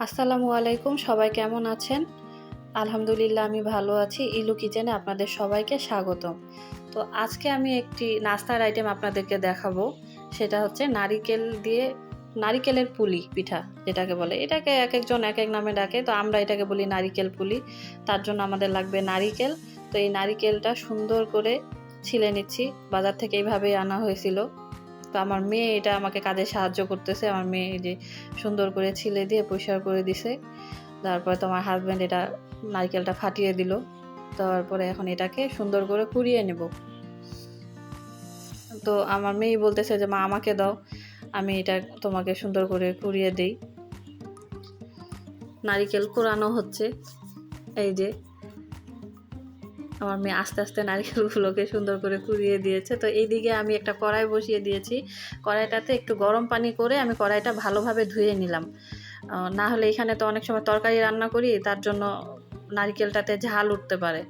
আসসালামু আলাইকুম, সবাই কেমন আছেন? আলহামদুলিল্লাহ আমি ভালো আছি। ইলু কিচেনে আপনাদের সবাইকে স্বাগতম। তো আজকে আমি একটি নাস্তার আইটেম আপনাদেরকে দেখাবো। সেটা হচ্ছে নারিকেলের পুলি পিঠা যেটাকে বলে। এটাকে একেকজন একেক নামে ডাকে। তো আমরা এটাকে বলি নারিকেল পুলি। তার জন্য আমাদের লাগবে নারিকেল। তো এই নারিকেলটা সুন্দর করে ছিলে নিচ্ছি। বাজার থেকে এইভাবেই আনা হয়েছিল। তো আমার মেয়ে এটা আমাকে কাজে সাহায্য করতেছে। আমার মেয়ে এই যে সুন্দর করে ছিলে দিয়ে পরিষ্কার করে দিছে। তারপরে তোমার হাজব্যান্ড এটা নারকেলটা ফাটিয়ে দিল। তারপরে এখন এটাকে সুন্দর করে কুড়িয়ে নেব। তো আমার মেয়ে বলতেছে যে মা আমাকে দাও, আমি এটা তোমাকে সুন্দর করে কুড়িয়ে দেই। নারিকেল কুড়ানো হচ্ছে। এই যে আমার মেয়ে আস্তে আস্তে নারকেলগুলোকে সুন্দর করে কুড়িয়ে দিয়েছে। তো এইদিকে আমি একটা কড়াই বসিয়ে দিয়েছি। কড়াইটাতে একটু গরম পানি করে আমি কড়াইটা ভালোভাবে ধুয়ে নিলাম। না হলে এখানে তো অনেক সময় তরকারি রান্না করি, তার জন্য নারকেলটাতে ঝাল উঠতে পারে।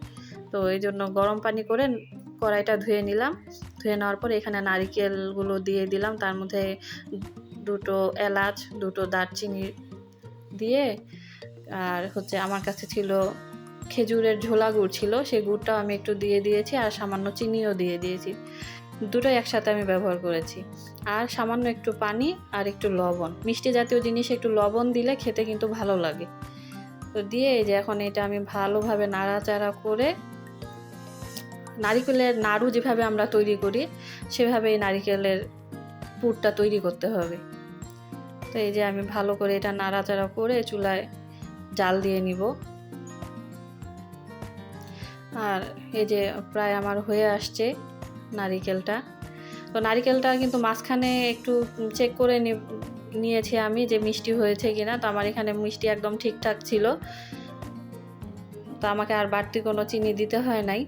তো এই জন্য গরম পানি করে কড়াইটা ধুয়ে নিলাম। ধুয়ে নেওয়ার পর এখানে নারকেলগুলো দিয়ে দিলাম। তার মধ্যে দুটো এলাচ, দুটো দারচিনি দিয়ে, আর হচ্ছে আমার কাছে ছিল খেজুরের ঝোলা গুড় ছিল, সেই গুড়টাও আমি একটু দিয়ে দিয়েছি, আর সামান্য চিনিও দিয়ে দিয়েছি। দুটোই একসাথে আমি ব্যবহার করেছি। আর সামান্য একটু পানি আর একটু লবণ, মিষ্টি জাতীয় জিনিসে একটু লবণ দিলে খেতে কিন্তু ভালো লাগে। তো দিয়ে এই যে এখন এটা আমি ভালোভাবে নাড়াচাড়া করে, নারিকেলের নাড়ু যেভাবে আমরা তৈরি করি সেভাবে এই নারিকেলের পুরটা তৈরি করতে হবে। তো এই যে আমি ভালো করে এটা নাড়াচাড়া করে চুলায় জাল দিয়ে নিব। আর এই যে প্রায় আমার হয়ে আসছে নারিকেলটা। তো নারিকেলটা কিন্তু মাঝখানে একটু চেক করে নিয়েছি আমি যে মিষ্টি হয়েছে কিনা। তো আমার এখানে মিষ্টি একদম ঠিকঠাক ছিল। তো আমাকে আর বাড়তি কোনো চিনি দিতে হয় নাই।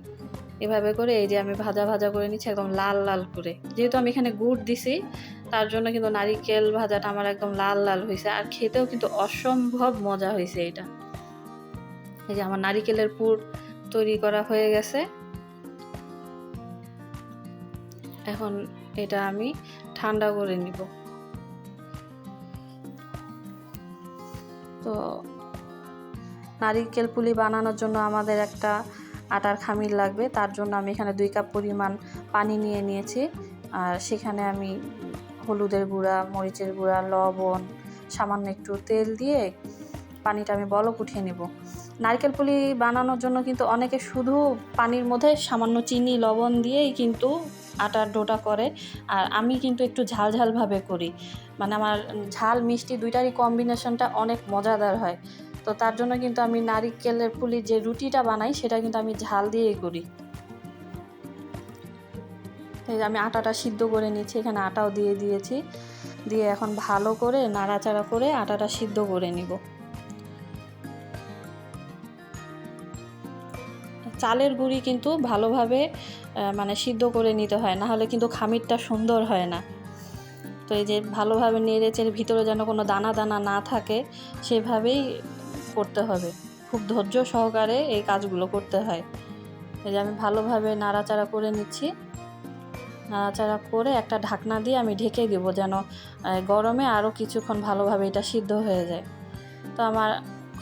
এভাবে করে এই যে আমি ভাজা ভাজা করে নিচ্ছি একদম লাল লাল করে। যেহেতু আমি এখানে গুড় দিছি, তার জন্য কিন্তু নারিকেল ভাজাটা আমার একদম লাল লাল হয়েছে। আর খেতেও কিন্তু অসম্ভব মজা হয়েছে এটা। এই যে আমার নারিকেলের পুর তৈরি করা হয়ে গেছে। এখন এটা আমি ঠান্ডা করে নিব। তো নারিকেল পুলি বানানোর জন্য আমাদের একটা আটার খামির লাগবে। তার জন্য আমি এখানে 2 কাপ পরিমাণ পানি নিয়ে নিয়েছি। আর সেখানে আমি হলুদের গুঁড়া, মরিচের গুঁড়া, লবণ, সামান্য একটু তেল দিয়ে পানিটা আমি বলক উঠিয়ে নেব। নারকেল পুলি বানানোর জন্য কিন্তু অনেকে শুধু পানির মধ্যে সামান্য চিনি, লবণ দিয়েই কিন্তু আটার ডোটা করে। আর আমি কিন্তু একটু ঝাল ঝালভাবে করি। মানে আমার ঝাল মিষ্টি দুইটারই কম্বিনেশনটা অনেক মজাদার হয়। তো তার জন্য কিন্তু আমি নারিকেলের পুলির যে রুটিটা বানাই সেটা কিন্তু আমি ঝাল দিয়েই করি। এই যে আমি আটাটা সিদ্ধ করে নিচ্ছি, এখানে আটাও দিয়ে দিয়েছি। দিয়ে এখন ভালো করে নাড়াচাড়া করে আটাটা সিদ্ধ করে নিব। চালের গুঁড়ি কিন্তু ভালোভাবে মানে সিদ্ধ করে নিতে হয়, না হলে কিন্তু খামিরটা সুন্দর হয় না। তো এই যে ভালোভাবে নেড়ে চেড়ে ভিতরে যেন কোনো দানা দানা না থাকে সেভাবেই করতে হবে। খুব ধৈর্য সহকারে এই কাজগুলো করতে হয়। এই যে আমি ভালোভাবে নাড়াচাড়া করে নিচ্ছি। নাড়াচাড়া করে একটা ঢাকনা দিয়ে আমি ঢেকে দেব, যেন গরমে আরও কিছুক্ষণ ভালোভাবে এটা সিদ্ধ হয়ে যায়। তো আমার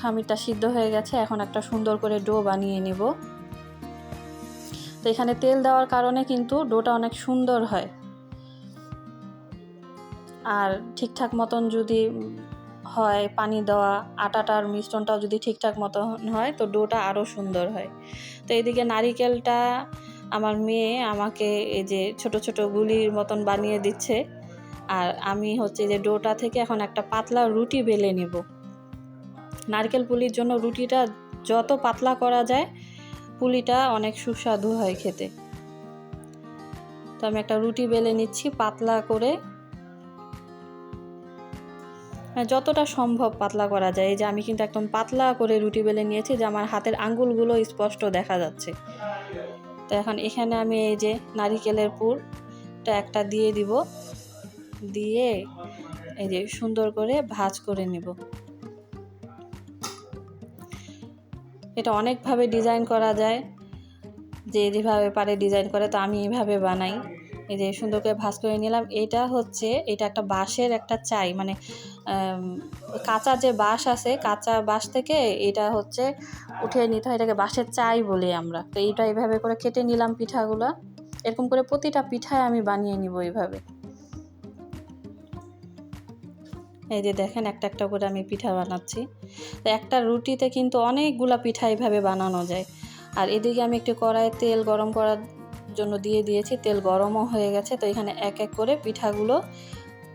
খামিরটা সিদ্ধ হয়ে গেছে। এখন একটা সুন্দর করে ডো বানিয়ে নেব। তো এখানে তেল দেওয়ার কারণে কিন্তু ডোটা অনেক সুন্দর হয়। আর ঠিকঠাক মতন যদি হয় পানি দেওয়া, আটাটার মিশ্রণটাও যদি ঠিকঠাক মতন হয় তো ডোটা আরও সুন্দর হয়। তো এইদিকে নারিকেলটা আমার মেয়ে আমাকে এই যে ছোট ছোট গুলির মতন বানিয়ে দিচ্ছে। আর আমি হচ্ছে যে ডোটা থেকে এখন একটা পাতলা রুটি বেলে নেব। নারকেল পুলির জন্য রুটিটা যত পাতলা করা যায় পুলিটা অনেক সুস্বাদু হয় খেতে। তো আমি একটা রুটি বেলে নিচ্ছি পাতলা করে, যতটা সম্ভব পাতলা করা যায়। এই যে আমি কিন্তু একদম পাতলা করে রুটি বেলে নিয়েছি, যে আমার হাতের আঙ্গুলগুলো স্পষ্ট দেখা যাচ্ছে। তো এখন এখানে আমি এই যে নারিকেলের পুরটা একটা দিয়ে দিব, দিয়ে এই যে সুন্দর করে ভাঁজ করে নেব। এটা অনেকভাবে ডিজাইন করা যায়, যে যেভাবে পারে ডিজাইন করে। তো আমি এইভাবে বানাই। এই যে সুন্দর করে ভাঁজ করে নিলাম। এটা একটা বাঁশের একটা চাই, মানে কাঁচা যে বাঁশ আছে, কাঁচা বাঁশ থেকে এটা হচ্ছে উঠিয়ে নিতে হয়, এটাকে বাঁশের চাই বলি আমরা। তো এইটা এইভাবে করে কেটে নিলাম পিঠাগুলো। এরকম করে প্রতিটা পিঠায় আমি বানিয়ে নিব এইভাবে। এই যে দেখেন একটা একটা করে আমি পিঠা বানাচ্ছি। তো একটা রুটিতে কিন্তু অনেকগুলা পিঠা এইভাবে বানানো যায়। আর এদিকে আমি একটু কড়াইয়ে তেল গরম করার জন্য দিয়ে দিয়েছি, তেল গরমও হয়ে গেছে। তো এখানে এক এক করে পিঠাগুলো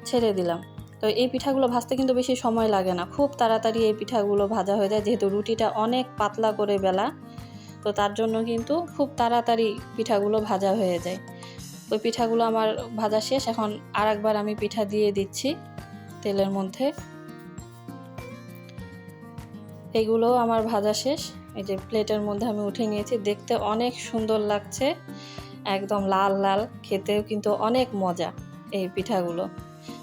ছেড়ে দিলাম। তো এই পিঠাগুলো ভাজতে কিন্তু বেশি সময় লাগে না, খুব তাড়াতাড়ি এই পিঠাগুলো ভাজা হয়ে যায়, যেহেতু রুটিটা অনেক পাতলা করে বেলা। তো তার জন্য কিন্তু খুব তাড়াতাড়ি পিঠাগুলো ভাজা হয়ে যায়। ওই পিঠাগুলো আমার ভাজা শেষ। এখন আরেকবার আমি পিঠা দিয়ে দিচ্ছি তেলের মধ্যে। এগুলো আমার ভাজা শেষ। এই যে প্লেটের মধ্যে আমি উঠিয়ে নিয়েছি। দেখতে অনেক সুন্দর লাগছে, একদম লাল লাল, খেতেও কিন্তু অনেক মজা এই পিঠাগুলো।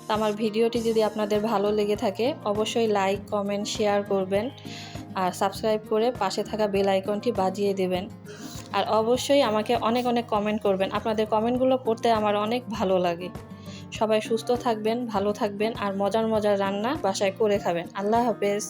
তো আমার ভিডিওটি যদি আপনাদের ভালো লেগে থাকে অবশ্যই লাইক, কমেন্ট, শেয়ার করবেন। আর সাবস্ক্রাইব করে পাশে থাকা বেল আইকনটি বাজিয়ে দেবেন। আর অবশ্যই আমাকে অনেক অনেক কমেন্ট করবেন, আপনাদের কমেন্টগুলো পড়তে আমার অনেক ভালো লাগে। সবাই সুস্থ থাকবেন, ভালো থাকবেন, আর মজার মজার রান্না বাসায় করে খাবেন। আল্লাহ হাফেজ।